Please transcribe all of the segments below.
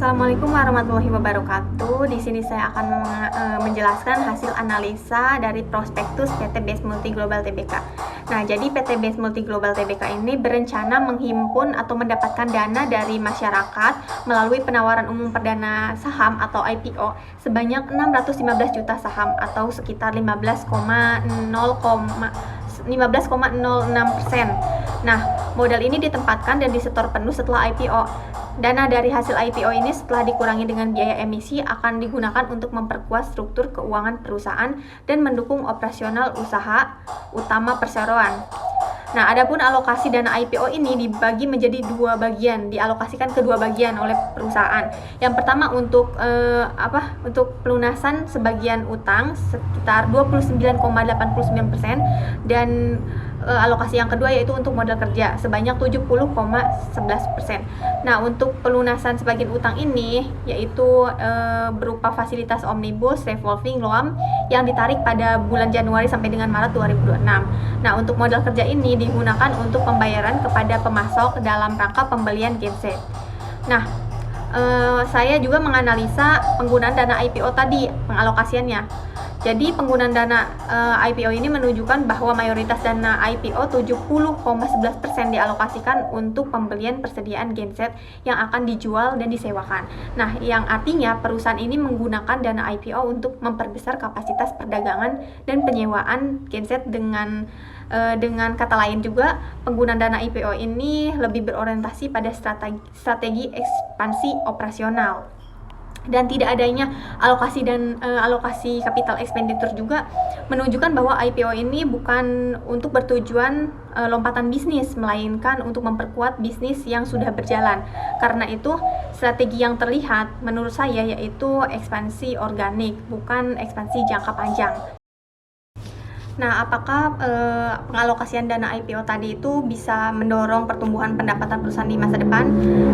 Assalamualaikum warahmatullahi wabarakatuh. Di sini saya akan menjelaskan hasil analisa dari prospektus PT Base Multi Global Tbk. Nah, jadi PT Base Multi Global Tbk ini berencana menghimpun atau mendapatkan dana dari masyarakat melalui penawaran umum perdana saham atau IPO sebanyak 615 juta saham atau sekitar 15,06%. Nah, modal ini ditempatkan dan disetor penuh setelah IPO. Dana dari hasil IPO ini setelah dikurangi dengan biaya emisi akan digunakan untuk memperkuat struktur keuangan perusahaan dan mendukung operasional usaha utama perseroan. Nah, adapun alokasi dana IPO ini dibagi menjadi dua bagian, dialokasikan ke dua bagian oleh perusahaan. Yang pertama untuk pelunasan sebagian utang sekitar 29,89% dan alokasi yang kedua yaitu untuk modal kerja sebanyak 70,11%. Nah, untuk pelunasan sebagian utang ini yaitu berupa fasilitas omnibus revolving loan yang ditarik pada bulan Januari sampai dengan Maret 2026. Nah, untuk modal kerja ini digunakan untuk pembayaran kepada pemasok dalam rangka pembelian genset. Nah, saya juga menganalisa penggunaan dana IPO tadi, pengalokasiannya. Jadi penggunaan dana IPO ini menunjukkan bahwa mayoritas dana IPO 70,11% dialokasikan untuk pembelian persediaan genset yang akan dijual dan disewakan. Nah, yang artinya perusahaan ini menggunakan dana IPO untuk memperbesar kapasitas perdagangan dan penyewaan genset dengan kata lain juga penggunaan dana IPO ini lebih berorientasi pada strategi ekspansi operasional. Dan tidak adanya alokasi capital expenditure juga menunjukkan bahwa IPO ini bukan untuk bertujuan lompatan bisnis, melainkan untuk memperkuat bisnis yang sudah berjalan. Karena itu strategi yang terlihat menurut saya yaitu ekspansi organik, bukan ekspansi jangka panjang. Nah, apakah pengalokasian dana IPO tadi itu bisa mendorong pertumbuhan pendapatan perusahaan di masa depan?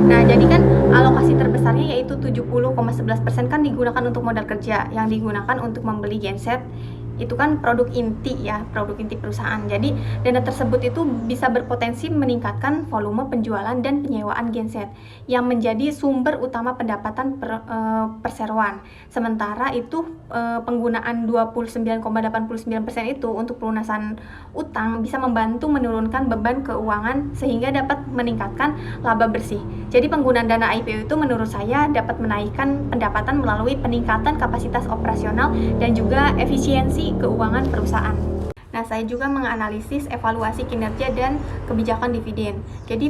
Nah, jadi kan alokasi terbesarnya yaitu 70,11% kan digunakan untuk modal kerja yang digunakan untuk membeli genset. Itu kan produk inti perusahaan. Jadi dana tersebut itu bisa berpotensi meningkatkan volume penjualan dan penyewaan genset yang menjadi sumber utama pendapatan perseroan. Sementara itu penggunaan 29,89% itu untuk pelunasan utang bisa membantu menurunkan beban keuangan sehingga dapat meningkatkan laba bersih. Jadi penggunaan dana IPO itu menurut saya dapat menaikkan pendapatan melalui peningkatan kapasitas operasional dan juga efisiensi keuangan perusahaan. Nah, saya juga menganalisis evaluasi kinerja dan kebijakan dividen. Jadi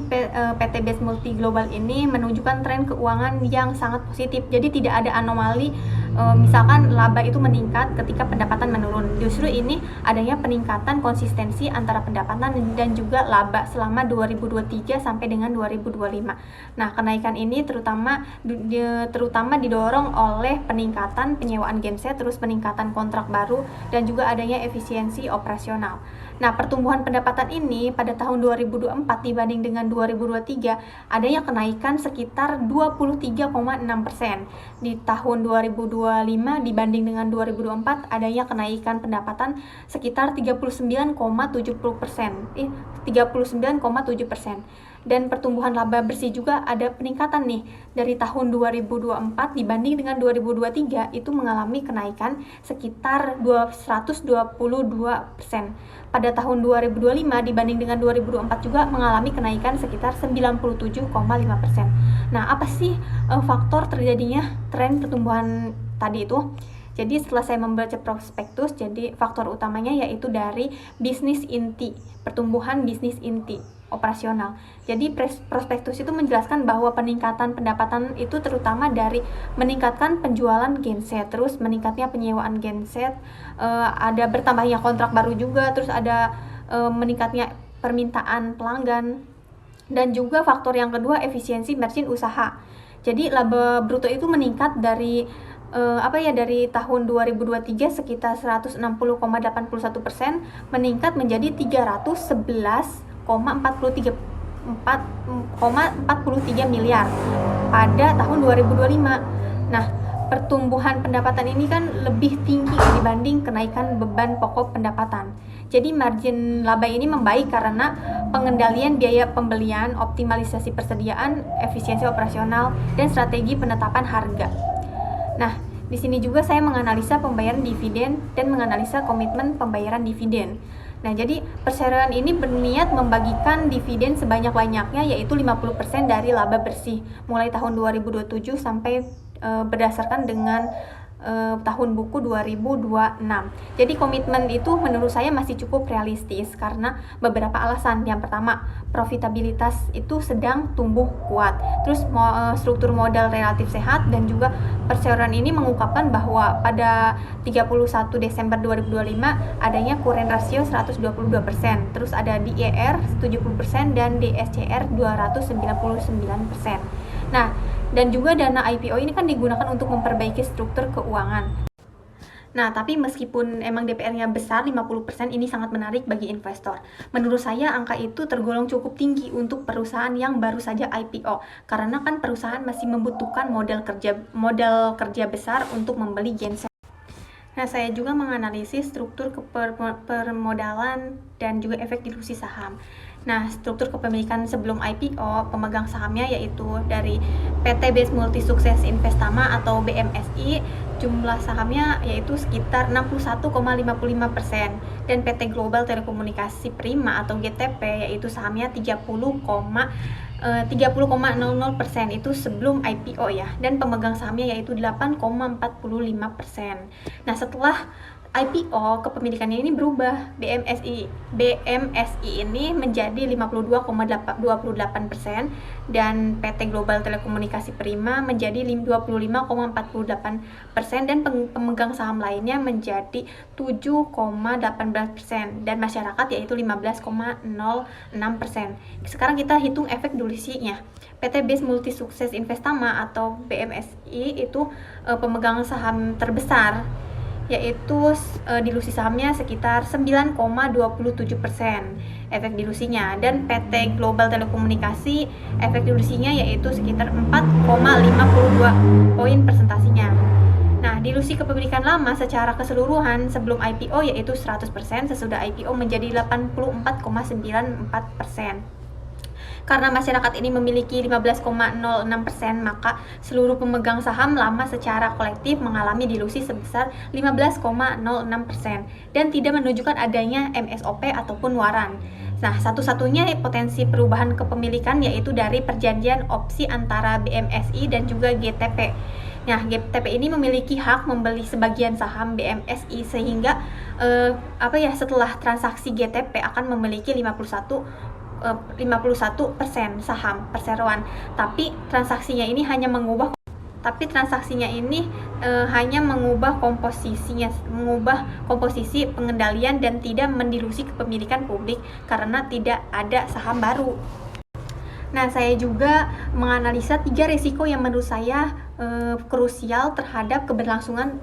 PT Base Multi Global ini menunjukkan tren keuangan yang sangat positif. Jadi tidak ada anomali misalkan laba itu meningkat ketika pendapatan menurun. Justru ini adanya peningkatan konsistensi antara pendapatan dan juga laba selama 2023 sampai dengan 2025. Nah, kenaikan ini terutama didorong oleh peningkatan penyewaan genset, terus peningkatan kontrak baru dan juga adanya efisiensi operasional. Nah, pertumbuhan pendapatan ini pada tahun 2024 dibanding dengan 2023 adanya kenaikan sekitar 23,6%. Di tahun 2025 dibanding dengan 2024 adanya kenaikan pendapatan sekitar 39,7%. Dan pertumbuhan laba bersih juga ada peningkatan nih. Dari tahun 2024 dibanding dengan 2023 itu mengalami kenaikan sekitar 122%. Pada tahun 2025 dibanding dengan 2024 juga mengalami kenaikan sekitar 97,5%. Nah, apa sih faktor terjadinya tren pertumbuhan tadi itu? Jadi setelah saya membaca prospektus, jadi faktor utamanya yaitu dari bisnis inti, pertumbuhan bisnis inti operasional. Jadi prospektus itu menjelaskan bahwa peningkatan pendapatan itu terutama dari meningkatkan penjualan genset, terus meningkatnya penyewaan genset, ada bertambahnya kontrak baru juga, terus ada meningkatnya permintaan pelanggan, dan juga faktor yang kedua efisiensi margin usaha. Jadi laba bruto itu meningkat dari dari tahun 2023 sekitar 160,81% meningkat menjadi 311,43 miliar pada tahun 2025. Nah, pertumbuhan pendapatan ini kan lebih tinggi dibanding kenaikan beban pokok pendapatan. Jadi margin laba ini membaik karena pengendalian biaya pembelian, optimalisasi persediaan, efisiensi operasional, dan strategi penetapan harga. Nah, di sini juga saya menganalisa pembayaran dividen dan menganalisa komitmen pembayaran dividen. Nah, jadi perseroan ini berniat membagikan dividen sebanyak-banyaknya, yaitu 50% dari laba bersih mulai tahun 2027 sampai berdasarkan dengan tahun buku 2026. Jadi komitmen itu menurut saya masih cukup realistis karena beberapa alasan. Yang pertama, profitabilitas itu sedang tumbuh kuat. Terus struktur modal relatif sehat, dan juga perseroan ini mengungkapkan bahwa pada 31 Desember 2025 adanya current ratio 122%. Terus ada DER 70% dan DSCR 299%. Nah, dan juga dana IPO ini kan digunakan untuk memperbaiki struktur keuangan. Nah, tapi meskipun emang DPR-nya besar 50%, ini sangat menarik bagi investor. Menurut saya angka itu tergolong cukup tinggi untuk perusahaan yang baru saja IPO, karena kan perusahaan masih membutuhkan modal kerja besar untuk membeli genset. Nah, saya juga menganalisis struktur permodalan dan juga efek dilusi saham. Nah, struktur kepemilikan sebelum IPO, pemegang sahamnya yaitu dari PT Base Multi Sukses Investama atau BMSI, jumlah sahamnya yaitu sekitar 61,55%, dan PT Global Telekomunikasi Prima atau GTP yaitu sahamnya 30,00% itu sebelum IPO ya, dan pemegang sahamnya yaitu 8,45%. Nah, setelah IPO kepemilikannya ini berubah. BMSI ini menjadi 52,28% dan PT Global Telekomunikasi Prima menjadi 25,48% dan pemegang saham lainnya menjadi 7,18% dan masyarakat yaitu 15,06%. Sekarang kita hitung efek dilusinya. PT Base Multi Sukses Investama atau BMSI itu pemegang saham terbesar, yaitu dilusi sahamnya sekitar 9,27% efek dilusinya, dan PT Global Telekomunikasi efek dilusinya yaitu sekitar 4,52 poin persentasinya. Nah, dilusi kepemilikan lama secara keseluruhan sebelum IPO yaitu 100%, sesudah IPO menjadi 84,94%. Karena masyarakat ini memiliki 15,06%, maka seluruh pemegang saham lama secara kolektif mengalami dilusi sebesar 15,06% dan tidak menunjukkan adanya MSOP ataupun waran. Nah, satu-satunya potensi perubahan kepemilikan yaitu dari perjanjian opsi antara BMSI dan juga GTP. Nah, GTP ini memiliki hak membeli sebagian saham BMSI sehingga setelah transaksi GTP akan memiliki 51% saham perseroan. Tapi transaksinya ini hanya mengubah komposisi pengendalian dan tidak mendilusi kepemilikan publik karena tidak ada saham baru. Nah, saya juga menganalisa 3 risiko yang menurut saya krusial terhadap keberlangsungan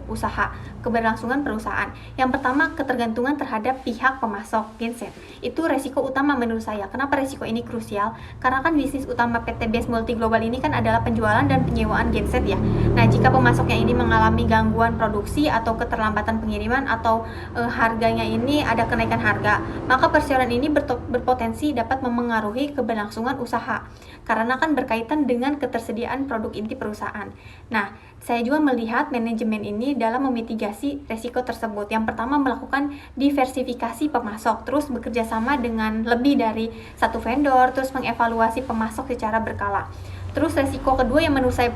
perusahaan. Yang pertama, ketergantungan terhadap pihak pemasok genset. Itu resiko utama menurut saya. Kenapa resiko ini krusial? Karena kan bisnis utama PT Base Multi Global ini kan adalah penjualan dan penyewaan genset ya. Nah, jika pemasoknya ini mengalami gangguan produksi atau keterlambatan pengiriman atau harganya ini ada kenaikan harga, maka perseroan ini berpotensi dapat memengaruhi keberlangsungan usaha karena kan berkaitan dengan ketersediaan produk inti perusahaan. Nah, saya juga melihat manajemen ini dalam memitigasi resiko tersebut. Yang pertama, melakukan diversifikasi pemasok, terus bekerja sama dengan lebih dari satu vendor, terus mengevaluasi pemasok secara berkala. Terus resiko kedua yang menurut saya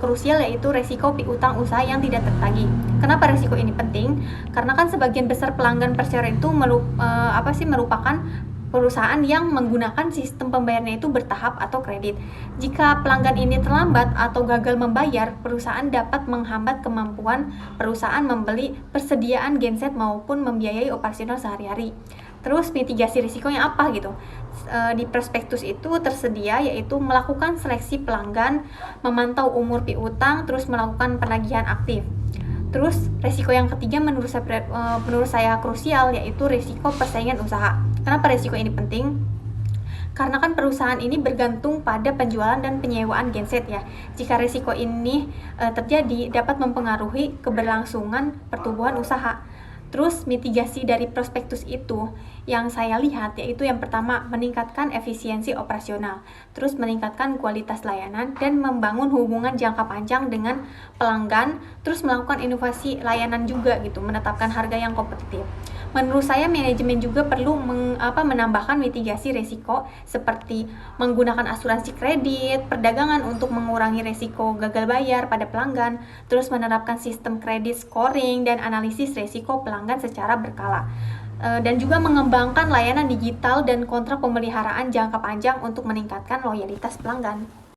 krusial yaitu resiko piutang usaha yang tidak tertagih. Kenapa resiko ini penting? Karena kan sebagian besar pelanggan perseroan itu merupakan perusahaan yang menggunakan sistem pembayarannya itu bertahap atau kredit. Jika pelanggan ini terlambat atau gagal membayar, perusahaan dapat menghambat kemampuan perusahaan membeli persediaan genset maupun membiayai operasional sehari-hari. Terus mitigasi risikonya apa gitu? Di prospektus itu tersedia yaitu melakukan seleksi pelanggan, memantau umur piutang, terus melakukan penagihan aktif. Terus resiko yang ketiga menurut saya krusial yaitu resiko persaingan usaha. Kenapa resiko ini penting? Karena kan perusahaan ini bergantung pada penjualan dan penyewaan genset ya. Jika risiko ini terjadi, dapat mempengaruhi keberlangsungan pertumbuhan usaha. Terus mitigasi dari prospektus itu yang saya lihat yaitu yang pertama meningkatkan efisiensi operasional, terus meningkatkan kualitas layanan dan membangun hubungan jangka panjang dengan pelanggan, terus melakukan inovasi layanan juga gitu, menetapkan harga yang kompetitif. Menurut saya manajemen juga perlu menambahkan mitigasi risiko seperti menggunakan asuransi kredit, perdagangan untuk mengurangi risiko gagal bayar pada pelanggan, terus menerapkan sistem kredit scoring dan analisis risiko pelanggan secara berkala. Dan juga mengembangkan layanan digital dan kontrak pemeliharaan jangka panjang untuk meningkatkan loyalitas pelanggan.